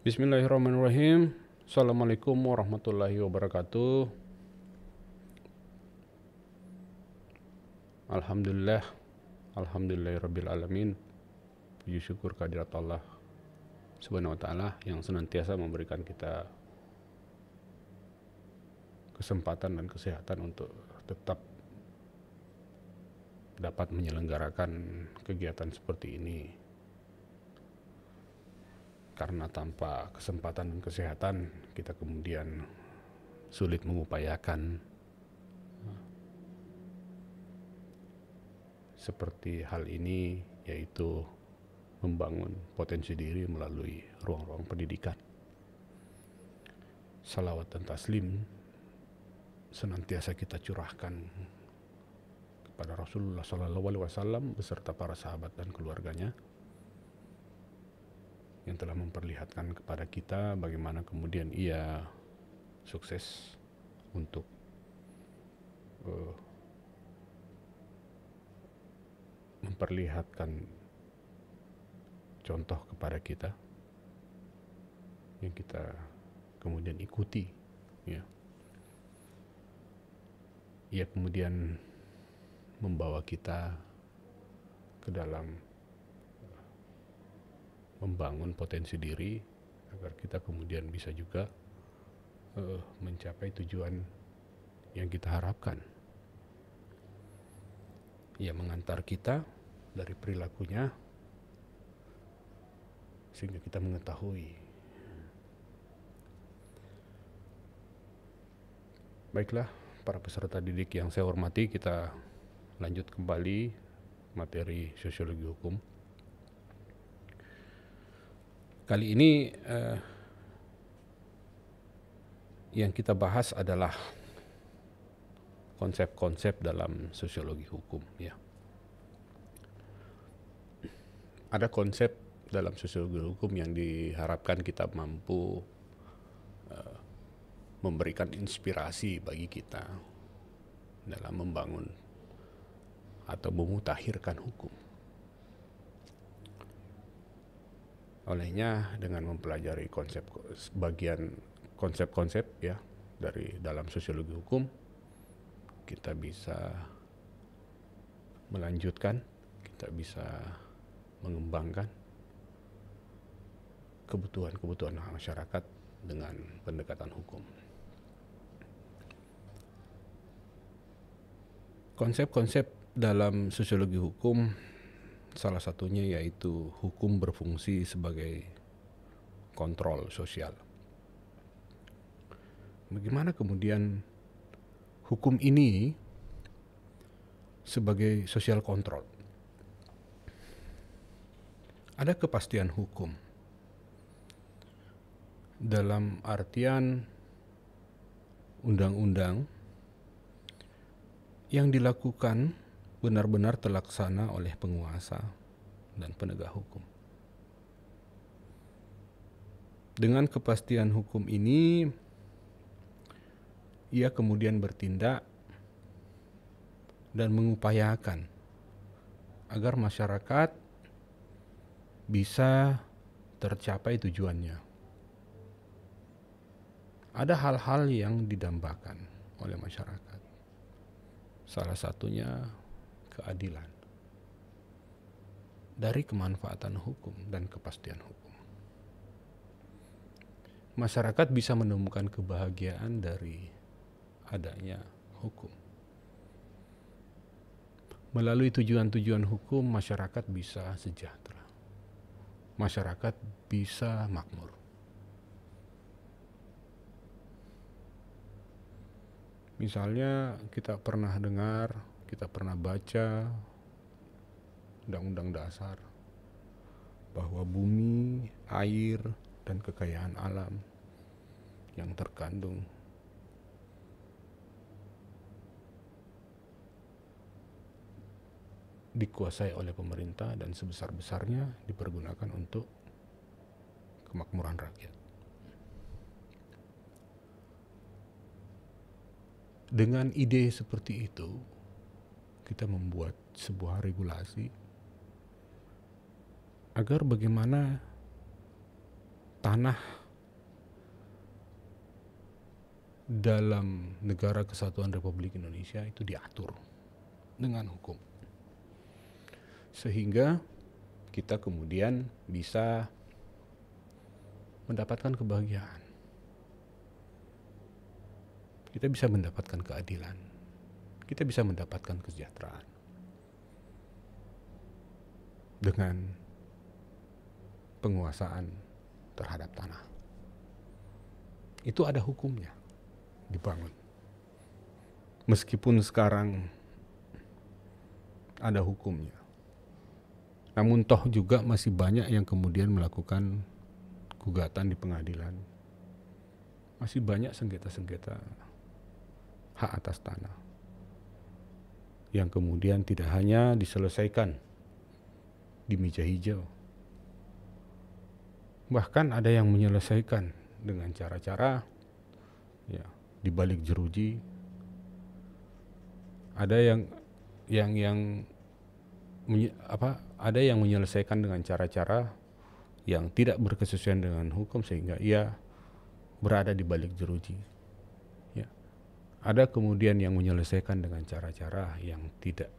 Bismillahirrahmanirrahim. Assalamualaikum warahmatullahi wabarakatuh. Alhamdulillah, alhamdulillahirabbil alamin. Puji syukur kehadirat Allah Subhanahu wa taala yang senantiasa memberikan kita kesempatan dan kesehatan untuk tetap dapat menyelenggarakan kegiatan seperti ini. Karena tanpa kesempatan dan kesehatan, kita kemudian sulit mengupayakan seperti hal ini, yaitu membangun potensi diri melalui ruang-ruang pendidikan. Salawat dan taslim senantiasa kita curahkan kepada Rasulullah SAW beserta para sahabat dan keluarganya, yang telah memperlihatkan kepada kita bagaimana kemudian ia sukses untuk memperlihatkan contoh kepada kita yang kita kemudian ikuti, ya. Ia kemudian membawa kita ke dalam membangun potensi diri agar kita kemudian bisa juga mencapai tujuan yang kita harapkan. Ia mengantar kita dari perilakunya sehingga kita mengetahui. Baiklah, para peserta didik yang saya hormati, kita lanjut kembali materi sosiologi hukum. Kali ini yang kita bahas adalah konsep-konsep dalam sosiologi hukum, ya. Ada konsep dalam sosiologi hukum yang diharapkan kita mampu memberikan inspirasi bagi kita dalam membangun atau memutakhirkan hukum. Olehnya, dengan mempelajari bagian konsep-konsep, ya, dari dalam sosiologi hukum, kita bisa melanjutkan, kita bisa mengembangkan kebutuhan-kebutuhan masyarakat dengan pendekatan hukum. Konsep-konsep dalam sosiologi hukum salah satunya yaitu hukum berfungsi sebagai kontrol sosial. Bagaimana kemudian hukum ini sebagai social control? Ada kepastian hukum dalam artian undang-undang yang dilakukan benar-benar terlaksana oleh penguasa dan penegak hukum. Dengan kepastian hukum ini, ia kemudian bertindak dan mengupayakan agar masyarakat bisa tercapai tujuannya. Ada hal-hal yang didambakan oleh masyarakat. Salah satunya keadilan dari kemanfaatan hukum dan kepastian hukum. Masyarakat bisa menemukan kebahagiaan dari adanya hukum. Melalui tujuan-tujuan hukum, masyarakat bisa sejahtera. Masyarakat bisa makmur. Misalnya kita pernah dengar, kita pernah baca Undang-Undang Dasar bahwa bumi, air, dan kekayaan alam yang terkandung dikuasai oleh pemerintah dan sebesar-besarnya dipergunakan untuk kemakmuran rakyat. Dengan ide seperti itu, kita membuat sebuah regulasi agar bagaimana tanah dalam negara kesatuan Republik Indonesia itu diatur dengan hukum. Sehingga kita kemudian bisa mendapatkan kebahagiaan. Kita bisa mendapatkan keadilan. Kita bisa mendapatkan kesejahteraan. Dengan penguasaan terhadap tanah. Itu ada hukumnya dibangun. Meskipun sekarang ada hukumnya. Namun toh juga masih banyak yang kemudian melakukan gugatan di pengadilan. Masih banyak sengketa-sengketa hak atas tanah yang kemudian tidak hanya diselesaikan di meja hijau. Bahkan ada yang menyelesaikan dengan cara-cara ya di balik jeruji. Ada ada yang menyelesaikan dengan cara-cara yang tidak berkesesuaian dengan hukum sehingga ia berada di balik jeruji. Ya. Ada kemudian yang menyelesaikan dengan cara-cara yang tidak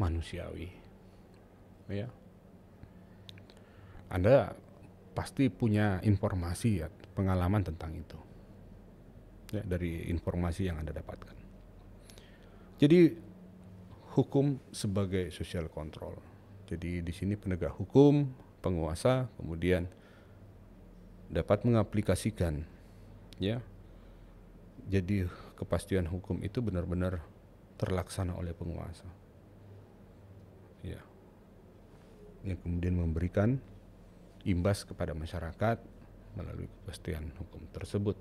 manusiawi. Ya. Anda pasti punya informasi ya, pengalaman tentang itu. Ya, dari informasi yang Anda dapatkan. Jadi hukum sebagai social control. Jadi di sini penegak hukum, penguasa kemudian dapat mengaplikasikan ya. Jadi kepastian hukum itu benar-benar terlaksana oleh penguasa. Ya. Yang kemudian memberikan imbas kepada masyarakat melalui kepastian hukum tersebut.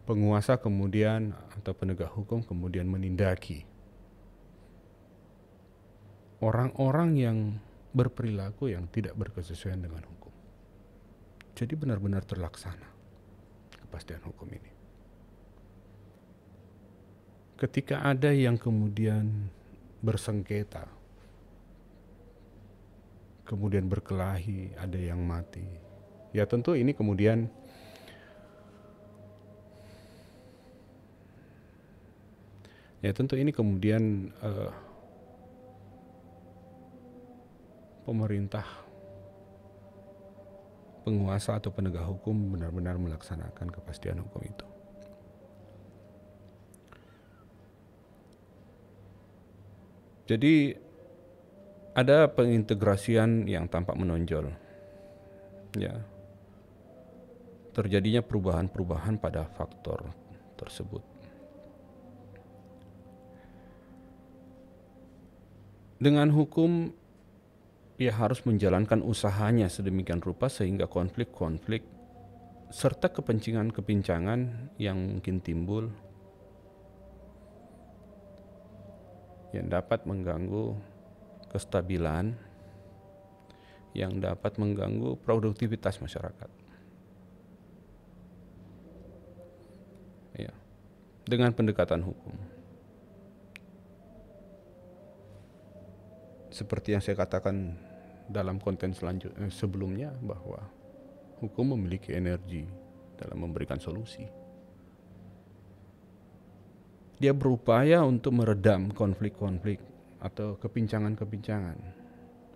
Penguasa kemudian atau penegak hukum kemudian menindaki orang-orang yang berperilaku yang tidak berkesesuaian dengan hukum. Jadi benar-benar terlaksana kepastian hukum ini. Ketika ada yang kemudian bersengketa, kemudian berkelahi, ada yang mati, ya tentu ini kemudian pemerintah, penguasa atau penegak hukum benar-benar melaksanakan kepastian hukum itu. Jadi ada pengintegrasian yang tampak menonjol. Ya. Terjadinya perubahan-perubahan pada faktor tersebut. Dengan hukum, ia harus menjalankan usahanya sedemikian rupa sehingga konflik-konflik serta kepentingan-kepincangan yang mungkin timbul yang dapat mengganggu kestabilan, yang dapat mengganggu produktivitas masyarakat. Ya, dengan pendekatan hukum. Seperti yang saya katakan dalam konten sebelumnya bahwa hukum memiliki energi dalam memberikan solusi. Dia berupaya untuk meredam konflik-konflik atau kepincangan-kepincangan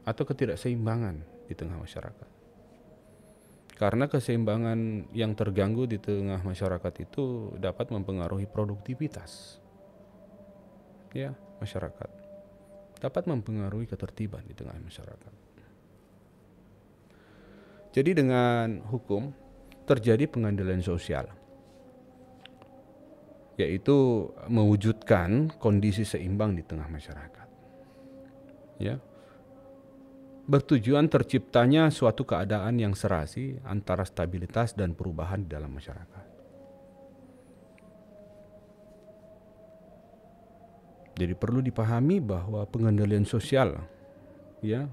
atau ketidakseimbangan di tengah masyarakat. Karena keseimbangan yang terganggu di tengah masyarakat itu dapat mempengaruhi produktivitas ya masyarakat. Dapat mempengaruhi ketertiban di tengah masyarakat. Jadi dengan hukum terjadi pengendalian sosial, yaitu mewujudkan kondisi seimbang di tengah masyarakat. Ya. Bertujuan terciptanya suatu keadaan yang serasi antara stabilitas dan perubahan di dalam masyarakat. Jadi perlu dipahami bahwa pengendalian sosial, ya,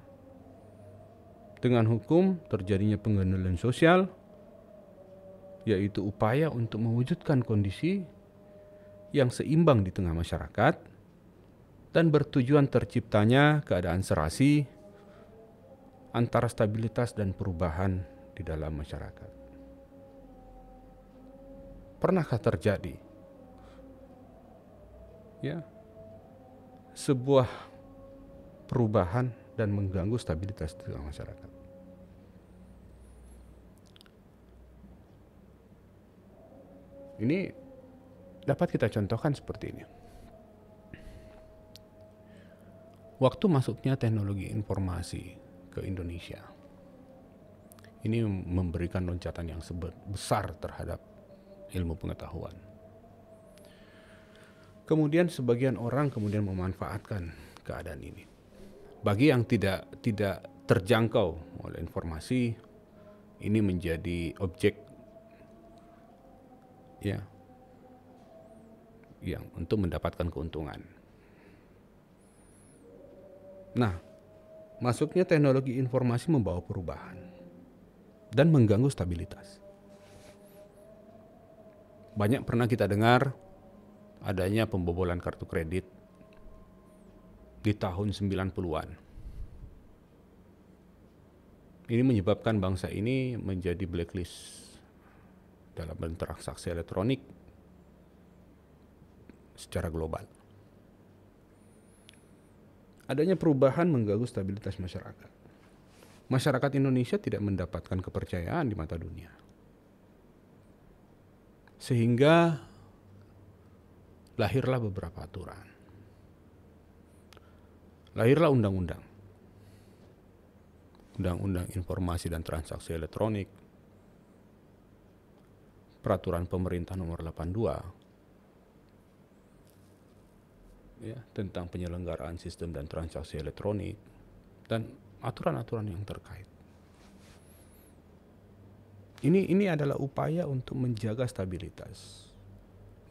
dengan hukum terjadinya pengendalian sosial, yaitu upaya untuk mewujudkan kondisi yang seimbang di tengah masyarakat dan bertujuan terciptanya keadaan serasi antara stabilitas dan perubahan di dalam masyarakat. pernahkah terjadi ya sebuah perubahan dan mengganggu stabilitas di tengah masyarakat? Ini dapat kita contohkan seperti ini. Waktu masuknya teknologi informasi ke Indonesia, ini memberikan loncatan yang besar terhadap ilmu pengetahuan. Kemudian sebagian orang kemudian memanfaatkan keadaan ini. Bagi yang tidak terjangkau oleh informasi, ini menjadi objek ya yang untuk mendapatkan keuntungan. Nah, masuknya teknologi informasi membawa perubahan dan mengganggu stabilitas. Banyak pernah kita dengar adanya pembobolan kartu kredit di tahun 90-an. Ini menyebabkan bangsa ini menjadi blacklist dalam bertransaksi elektronik secara global. Adanya perubahan mengganggu stabilitas masyarakat. Masyarakat Indonesia tidak mendapatkan kepercayaan di mata dunia. Sehingga lahirlah beberapa aturan. Lahirlah undang-undang. Undang-undang Informasi dan Transaksi Elektronik, Peraturan Pemerintah Nomor 82 ya, tentang penyelenggaraan sistem dan transaksi elektronik, dan aturan-aturan yang terkait. Ini adalah upaya untuk menjaga stabilitas,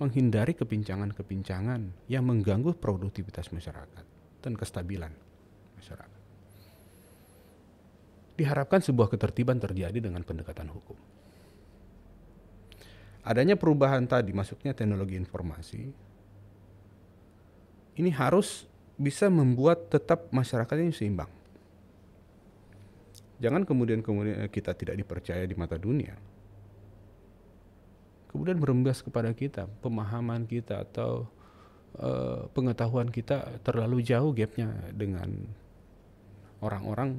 menghindari kepincangan-kepincangan yang mengganggu produktivitas masyarakat dan kestabilan masyarakat. Diharapkan sebuah ketertiban terjadi dengan pendekatan hukum. Adanya perubahan tadi, masuknya teknologi informasi, ini harus bisa membuat tetap masyarakat ini seimbang. Jangan kemudian kita tidak dipercaya di mata dunia, kemudian berembas kepada kita, pemahaman kita atau pengetahuan kita terlalu jauh gapnya dengan orang-orang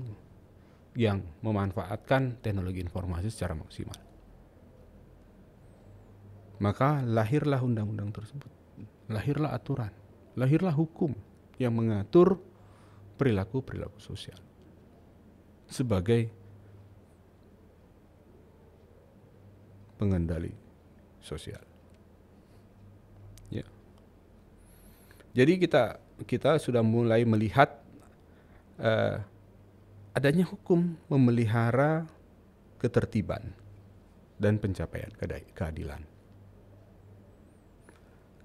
yang memanfaatkan teknologi informasi secara maksimal. Maka lahirlah undang-undang tersebut, lahirlah aturan, lahirlah hukum yang mengatur perilaku-perilaku sosial sebagai pengendali sosial. Ya. Jadi kita sudah mulai melihat adanya hukum memelihara ketertiban dan pencapaian keadilan.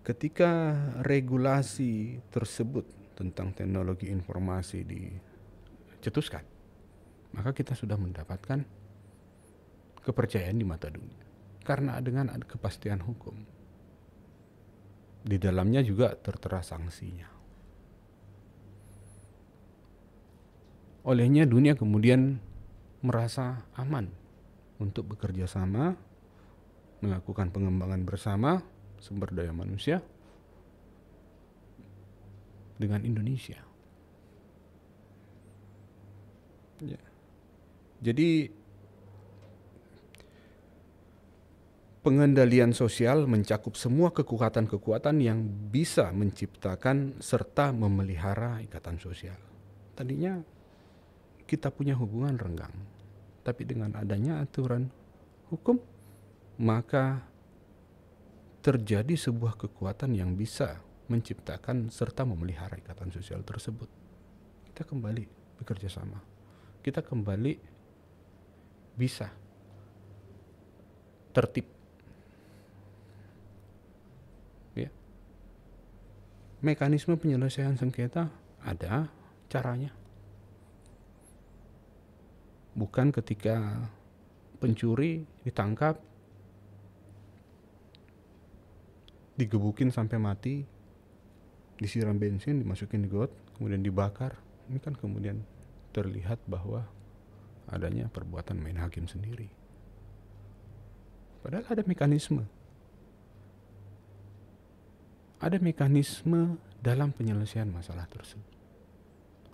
Ketika regulasi tersebut tentang teknologi informasi dicetuskan, maka kita sudah mendapatkan kepercayaan di mata dunia. Karena dengan ada kepastian hukum, di dalamnya juga tertera sanksinya. Olehnya dunia kemudian merasa aman untuk bekerja sama, melakukan pengembangan bersama sumber daya manusia dengan Indonesia. Ya. Jadi pengendalian sosial mencakup semua kekuatan-kekuatan yang bisa menciptakan serta memelihara ikatan sosial. Tadinya kita punya hubungan renggang, tapi dengan adanya aturan hukum, maka terjadi sebuah kekuatan yang bisa menciptakan serta memelihara ikatan sosial tersebut. Kita kembali bekerja sama. Kita kembali bisa tertib. Ya. Mekanisme penyelesaian sengketa ada caranya. Bukan ketika pencuri ditangkap, digebukin sampai mati, disiram bensin, dimasukin di got, kemudian dibakar. Ini kan kemudian terlihat bahwa adanya perbuatan main hakim sendiri. Padahal ada mekanisme ada mekanisme dalam penyelesaian masalah tersebut.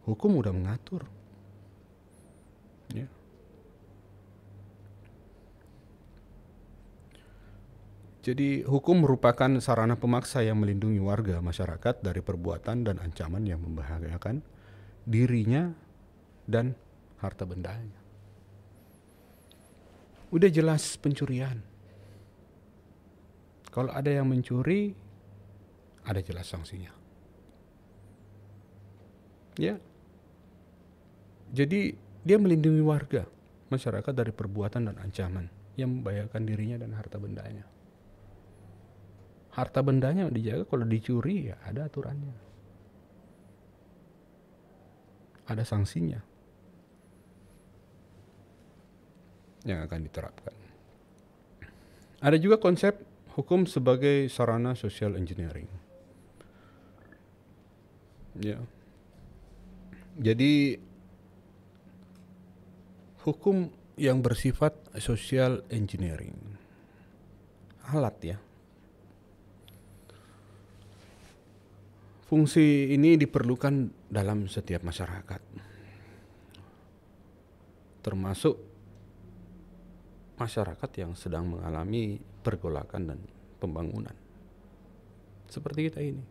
Hukum udah mengatur. Ya. Jadi hukum merupakan sarana pemaksa yang melindungi warga masyarakat dari perbuatan dan ancaman yang membahayakan dirinya dan harta bendanya. Udah jelas pencurian. Kalau ada yang mencuri, ada jelas sanksinya. Ya. Jadi dia melindungi warga masyarakat dari perbuatan dan ancaman yang membahayakan dirinya dan harta bendanya. Harta bendanya dijaga, kalau dicuri ya ada aturannya. Ada sanksinya yang akan diterapkan. Ada juga konsep hukum sebagai sarana social engineering. Ya. Jadi hukum yang bersifat social engineering, alat ya. Fungsi ini diperlukan dalam setiap masyarakat, termasuk masyarakat yang sedang mengalami pergolakan dan pembangunan. Seperti kita ini,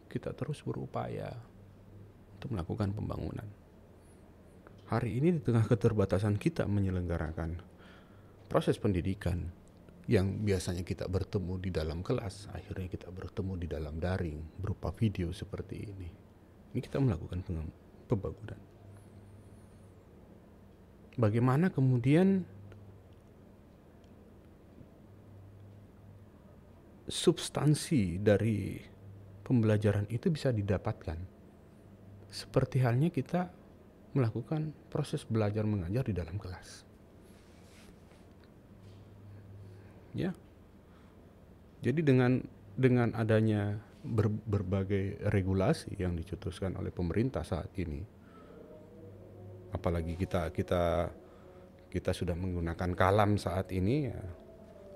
kita terus berupaya untuk melakukan pembangunan. Hari ini di tengah keterbatasan kita menyelenggarakan proses pendidikan yang biasanya kita bertemu di dalam kelas, akhirnya kita bertemu di dalam daring berupa video seperti ini. Ini kita melakukan pembangunan. Bagaimana kemudian substansi dari pembelajaran itu bisa didapatkan? Seperti halnya kita melakukan proses belajar mengajar di dalam kelas. Ya. Jadi dengan adanya berbagai regulasi yang dicetuskan oleh pemerintah saat ini, apalagi kita sudah menggunakan Kalam saat ini, ya,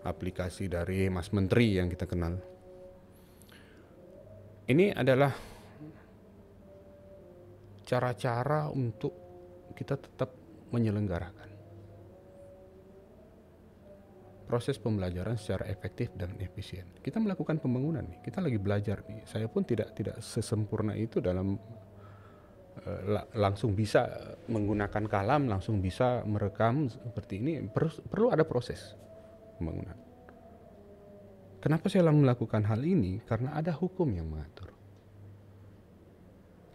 aplikasi dari Mas Menteri yang kita kenal. Ini adalah cara-cara untuk kita tetap menyelenggarakan proses pembelajaran secara efektif dan efisien. Kita melakukan pembangunan nih, kita lagi belajar nih. Saya pun tidak sesempurna itu dalam langsung bisa menggunakan Kalam, langsung bisa merekam seperti ini. Perlu ada proses pembangunan. Kenapa saya melakukan hal ini? Karena ada hukum yang mengatur.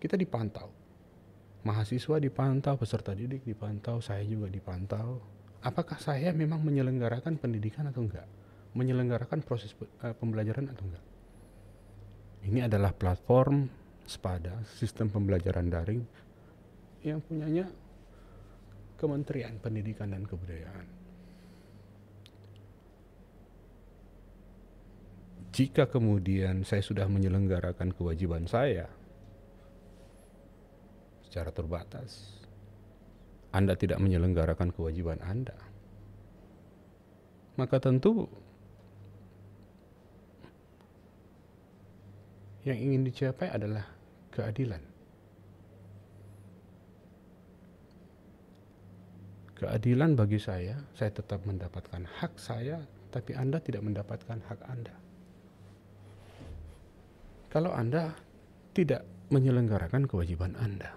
Kita dipantau. Mahasiswa dipantau, peserta didik dipantau, saya juga dipantau. Apakah saya memang menyelenggarakan pendidikan atau enggak? Menyelenggarakan proses pembelajaran atau enggak? Ini adalah platform SPADA, Sistem Pembelajaran Daring, yang punyanya Kementerian Pendidikan dan Kebudayaan. Jika kemudian saya sudah menyelenggarakan kewajiban saya secara terbatas, Anda tidak menyelenggarakan kewajiban Anda, maka tentu yang ingin dicapai adalah keadilan. Keadilan bagi saya tetap mendapatkan hak saya, tapi Anda tidak mendapatkan hak Anda. Kalau Anda tidak menyelenggarakan kewajiban Anda.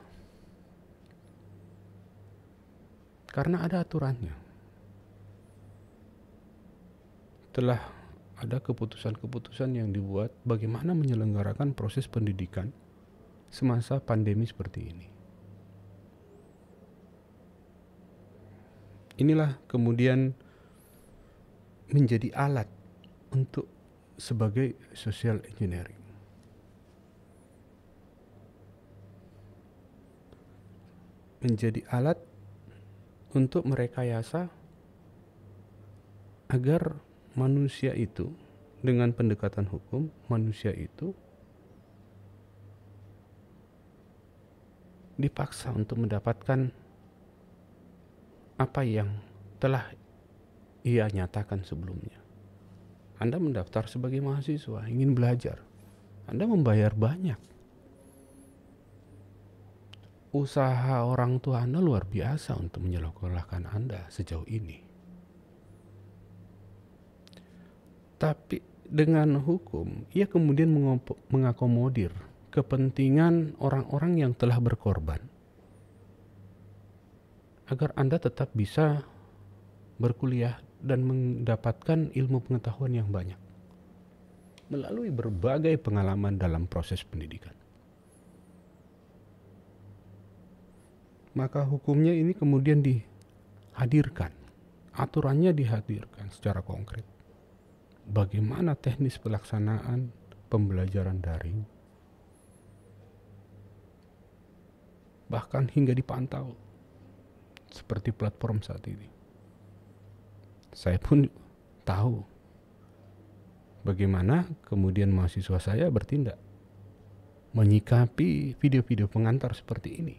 Karena ada aturannya. Telah ada keputusan-keputusan yang dibuat bagaimana menyelenggarakan proses pendidikan semasa pandemi seperti ini. Inilah kemudian menjadi alat untuk sebagai social engineering. Menjadi alat untuk merekayasa agar manusia itu, dengan pendekatan hukum, manusia itu dipaksa untuk mendapatkan apa yang telah ia nyatakan sebelumnya. Anda mendaftar sebagai mahasiswa, ingin belajar, Anda membayar banyak. Usaha orang tua Anda luar biasa untuk menyekolahkan Anda sejauh ini. Tapi dengan hukum, ia kemudian mengakomodir kepentingan orang-orang yang telah berkorban agar Anda tetap bisa berkuliah dan mendapatkan ilmu pengetahuan yang banyak melalui berbagai pengalaman dalam proses pendidikan. Maka hukumnya ini kemudian dihadirkan, aturannya dihadirkan secara konkret. Bagaimana teknis pelaksanaan pembelajaran daring, bahkan hingga dipantau seperti platform saat ini. Saya pun tahu bagaimana kemudian mahasiswa saya bertindak menyikapi video-video pengantar seperti ini.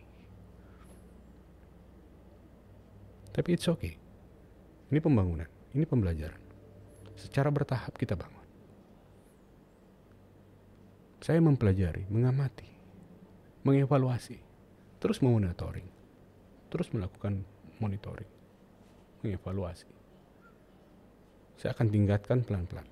Tapi it's okay. Ini pembangunan, ini pembelajaran. Secara bertahap kita bangun. Saya mempelajari, mengamati, mengevaluasi, terus memonitoring, terus melakukan monitoring, mengevaluasi. Saya akan tingkatkan pelan-pelan.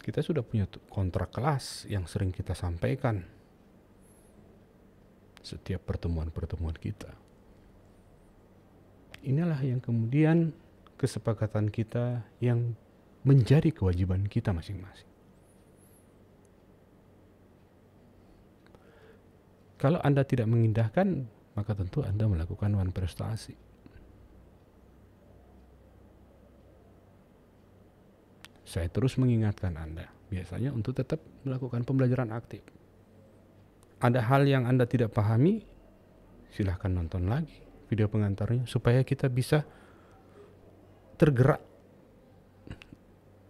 Kita sudah punya kontrak kelas yang sering kita sampaikan setiap pertemuan-pertemuan kita. Inilah yang kemudian kesepakatan kita yang menjadi kewajiban kita masing-masing. Kalau Anda tidak mengindahkan, maka tentu Anda melakukan prestasi. Saya terus mengingatkan Anda, biasanya untuk tetap melakukan pembelajaran aktif. Ada hal yang Anda tidak pahami, silahkan nonton lagi video pengantarnya supaya kita bisa tergerak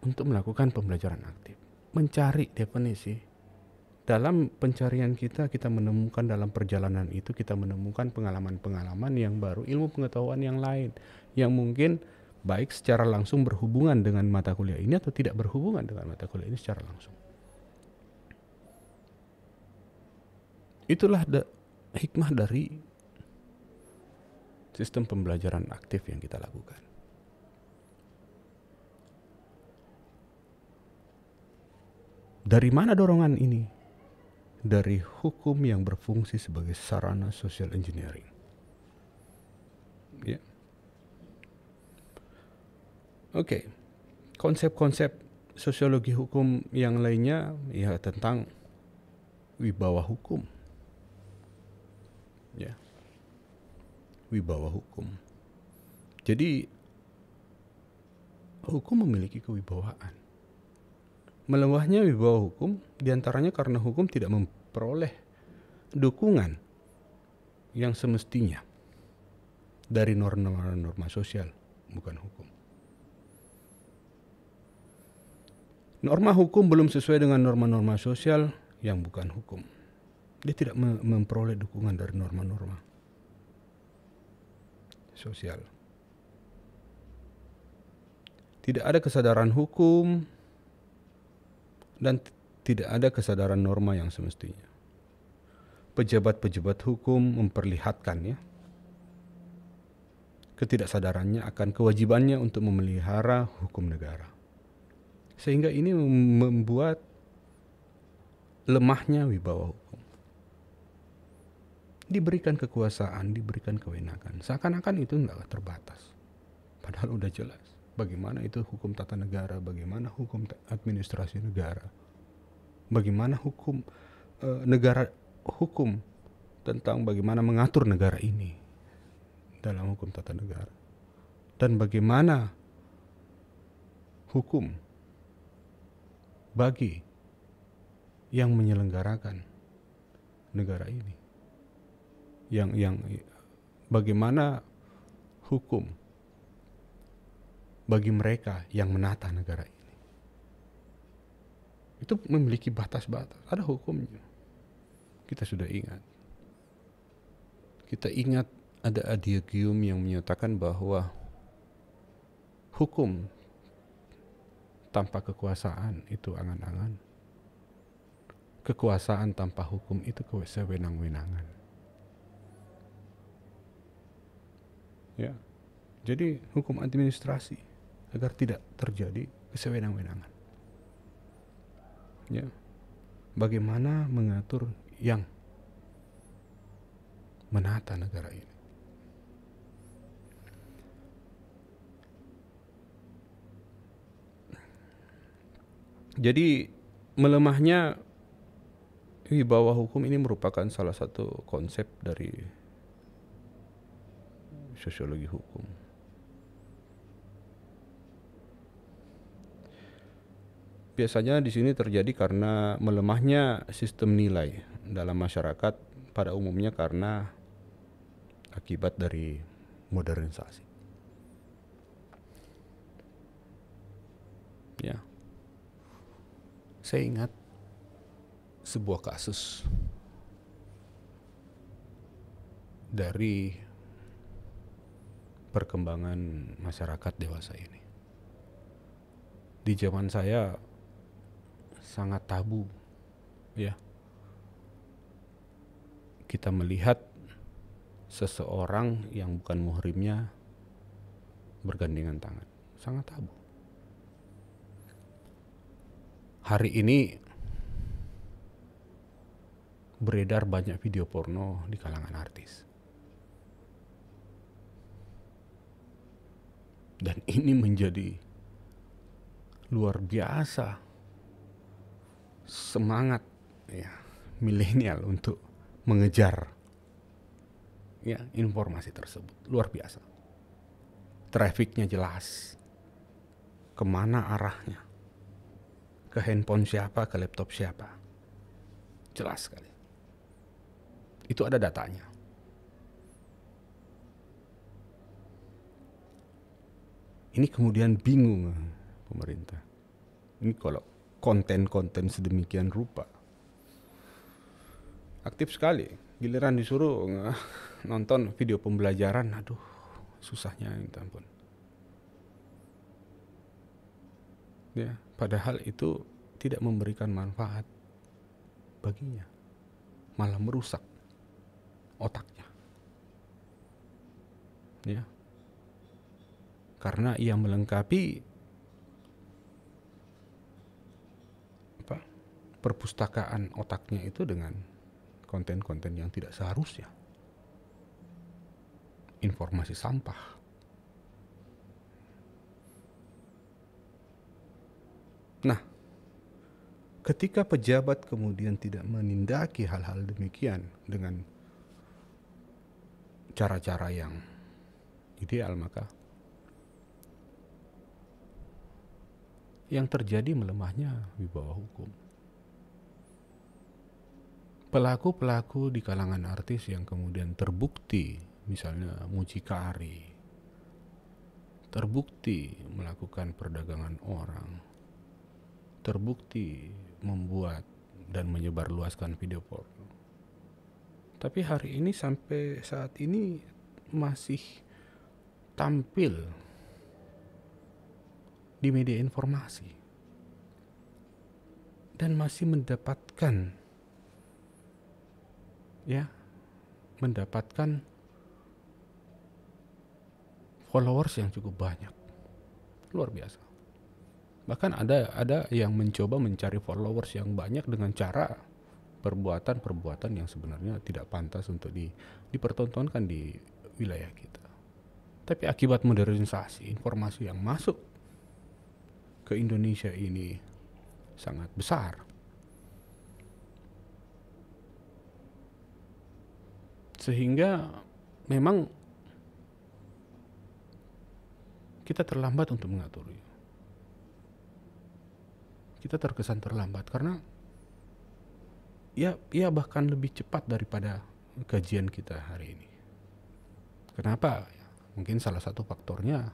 untuk melakukan pembelajaran aktif. Mencari definisi. Dalam pencarian kita menemukan dalam perjalanan itu, kita menemukan pengalaman-pengalaman yang baru, ilmu pengetahuan yang lain, yang mungkin baik secara langsung berhubungan dengan mata kuliah ini atau tidak berhubungan dengan mata kuliah ini secara langsung. Itulah hikmah dari sistem pembelajaran aktif yang kita lakukan. Dari mana dorongan ini? Dari hukum yang berfungsi sebagai sarana social engineering. Ya. Oke. Konsep-konsep sosiologi hukum yang lainnya ya tentang wibawa hukum. Ya. Wibawa hukum. Jadi hukum memiliki kewibawaan. Melemahnya wibawa hukum diantaranya karena hukum tidak memperoleh dukungan yang semestinya dari norma-norma sosial, bukan hukum. Norma hukum belum sesuai dengan norma-norma sosial yang bukan hukum. Dia tidak memperoleh dukungan dari norma-norma sosial. Tidak ada kesadaran hukum dan tidak ada kesadaran norma yang semestinya. Pejabat-pejabat hukum memperlihatkan ketidaksadarannya akan kewajibannya untuk memelihara hukum negara. Sehingga ini membuat lemahnya wibawa hukum. Diberikan kekuasaan, diberikan kewenangan. Seakan-akan itu tidak terbatas. Padahal udah jelas. Bagaimana itu hukum tata negara, bagaimana hukum administrasi negara, bagaimana hukum negara, hukum tentang bagaimana mengatur negara ini dalam hukum tata negara, dan bagaimana hukum bagi yang menyelenggarakan negara ini, yang bagaimana hukum bagi mereka yang menata negara ini. Itu memiliki batas-batas, ada hukumnya. Kita sudah ingat. Kita ingat ada adiagium yang menyatakan bahwa hukum tanpa kekuasaan itu angan-angan. Kekuasaan tanpa hukum itu sewenang-wenangan. Ya. Jadi hukum administrasi agar tidak terjadi kesewenang-wenangan. Ya. Bagaimana mengatur yang menata negara ini. Jadi melemahnya wibawa hukum ini merupakan salah satu konsep dari sosiologi hukum. Biasanya di sini terjadi karena melemahnya sistem nilai dalam masyarakat pada umumnya karena akibat dari modernisasi. Ya. Saya ingat sebuah kasus dari perkembangan masyarakat dewasa ini. Di zaman saya sangat tabu, ya. Kita melihat seseorang yang bukan muhrimnya bergandengan tangan. Sangat tabu. Hari ini beredar banyak video porno di kalangan artis. Dan ini menjadi luar biasa semangat ya milenial untuk mengejar ya informasi tersebut. Luar biasa. Trafficnya jelas. Kemana arahnya? Ke handphone siapa, ke laptop siapa. Jelas sekali. Itu ada datanya. Ini kemudian bingung pemerintah. Ini kalau konten-konten sedemikian rupa. Aktif sekali. Giliran disuruh nonton video pembelajaran, aduh susahnya minta ampun. Ya, padahal itu tidak memberikan manfaat baginya, malah merusak otaknya. Ya, karena ia melengkapi perpustakaan otaknya itu dengan konten-konten yang tidak seharusnya. Informasi sampah. Nah, ketika pejabat kemudian tidak menindaki hal-hal demikian dengan cara-cara yang ideal, maka yang terjadi melemahnya wibawa hukum. Pelaku-pelaku di kalangan artis yang kemudian terbukti, misalnya mucikari, terbukti melakukan perdagangan orang, terbukti membuat dan menyebarluaskan video porno. Tapi hari ini sampai saat ini masih tampil di media informasi dan masih mendapatkan followers yang cukup banyak. Luar biasa. Bahkan ada yang mencoba mencari followers yang banyak dengan cara perbuatan-perbuatan yang sebenarnya tidak pantas untuk dipertontonkan di wilayah kita. Tapi akibat modernisasi, informasi yang masuk ke Indonesia ini sangat besar. Sehingga memang kita terlambat untuk mengaturnya. Kita terkesan terlambat karena ya bahkan lebih cepat daripada kajian kita hari ini. Kenapa? Mungkin salah satu faktornya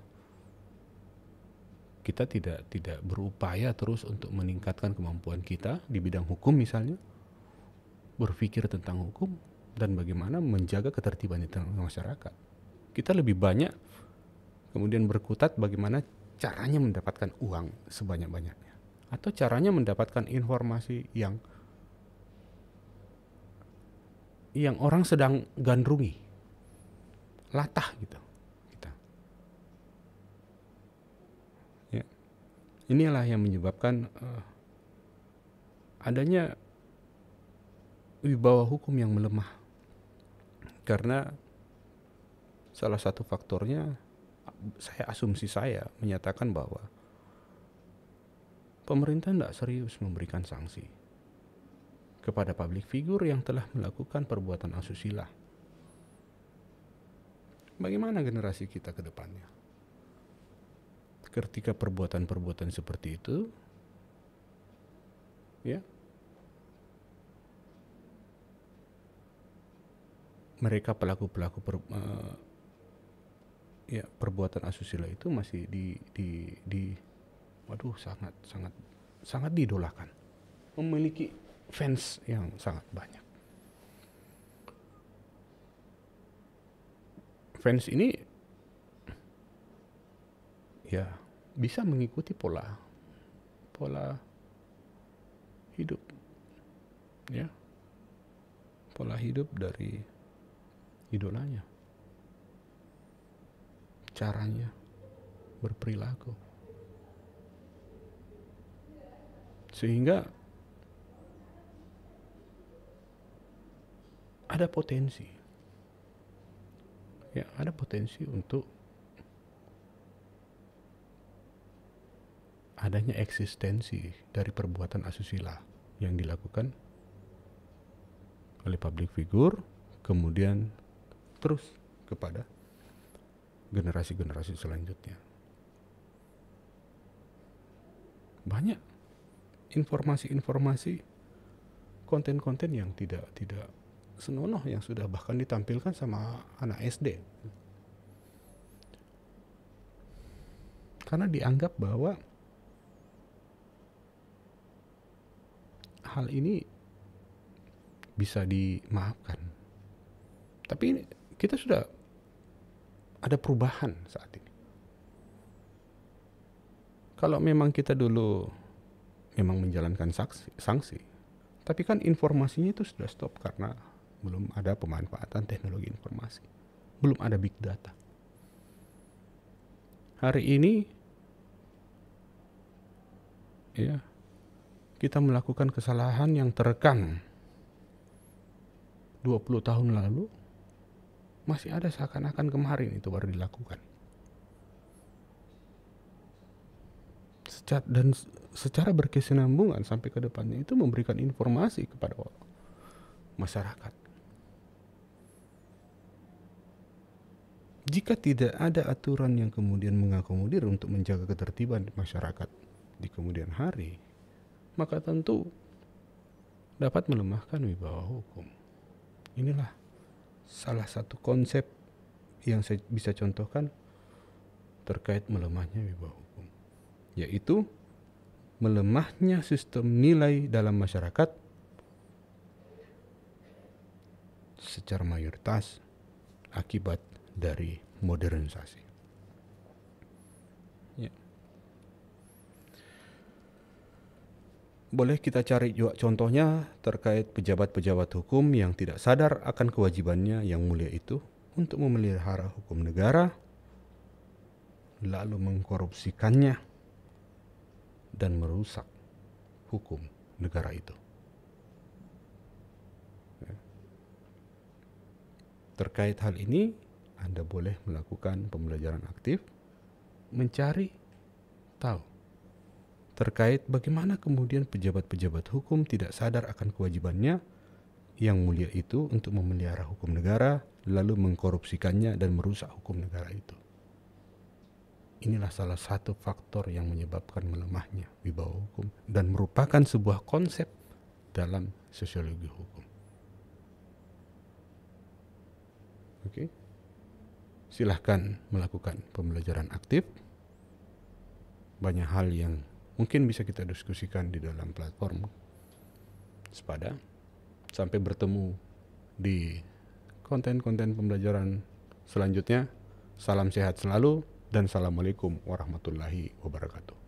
kita tidak berupaya terus untuk meningkatkan kemampuan kita di bidang hukum misalnya, berpikir tentang hukum dan bagaimana menjaga ketertiban di tengah masyarakat. Kita lebih banyak kemudian berkutat bagaimana caranya mendapatkan uang sebanyak-banyaknya, atau caranya mendapatkan informasi yang orang sedang gandrungi, latah gitu kita. Ya. Inilah yang menyebabkan adanya wibawa hukum yang melemah, karena salah satu faktornya, asumsi saya menyatakan bahwa pemerintah tidak serius memberikan sanksi kepada public figure yang telah melakukan perbuatan asusila. Bagaimana generasi kita ke depannya ketika perbuatan-perbuatan seperti itu, ya, mereka pelaku-pelaku perbuatan asusila itu masih sangat diidolakan, memiliki fans yang sangat banyak. Fans ini ya bisa mengikuti pola hidup, ya, pola hidup dari idolanya, caranya berperilaku, sehingga ada potensi, ya, ada potensi untuk adanya eksistensi dari perbuatan asusila yang dilakukan oleh public figure, kemudian terus kepada generasi-generasi selanjutnya. Banyak informasi-informasi, konten-konten yang tidak senonoh yang sudah bahkan ditampilkan sama anak SD, karena dianggap bahwa hal ini bisa dimaafkan. Tapi kita sudah ada perubahan saat ini. Kalau memang kita dulu memang menjalankan sanksi, tapi kan informasinya itu sudah stop karena belum ada pemanfaatan teknologi informasi, belum ada big data. Hari ini, ya, kita melakukan kesalahan yang terekam 20 tahun lalu, masih ada seakan-akan kemarin itu baru dilakukan. Dan secara berkesinambungan sampai ke depannya itu memberikan informasi kepada masyarakat. Jika tidak ada aturan yang kemudian mengakomodir untuk menjaga ketertiban masyarakat di kemudian hari, maka tentu dapat melemahkan wibawa hukum. Inilah salah satu konsep yang saya bisa contohkan terkait melemahnya wibawa hukum, yaitu melemahnya sistem nilai dalam masyarakat secara mayoritas akibat dari modernisasi. Ya. Boleh kita cari juga contohnya terkait pejabat-pejabat hukum yang tidak sadar akan kewajibannya yang mulia itu untuk memelihara hukum negara, lalu mengkorupsikannya dan merusak hukum negara itu. Terkait hal ini, Anda boleh melakukan pembelajaran aktif, mencari tahu terkait bagaimana kemudian pejabat-pejabat hukum tidak sadar akan kewajibannya yang mulia itu untuk memelihara hukum negara, lalu mengkorupsikannya dan merusak hukum negara itu. Inilah salah satu faktor yang menyebabkan melemahnya wibawa hukum dan merupakan sebuah konsep dalam sosiologi hukum. Oke. Silahkan melakukan pembelajaran aktif. Banyak hal yang mungkin bisa kita diskusikan di dalam platform Sepada. Sampai bertemu di konten-konten pembelajaran selanjutnya. Salam sehat selalu. Dan assalamualaikum warahmatullahi wabarakatuh.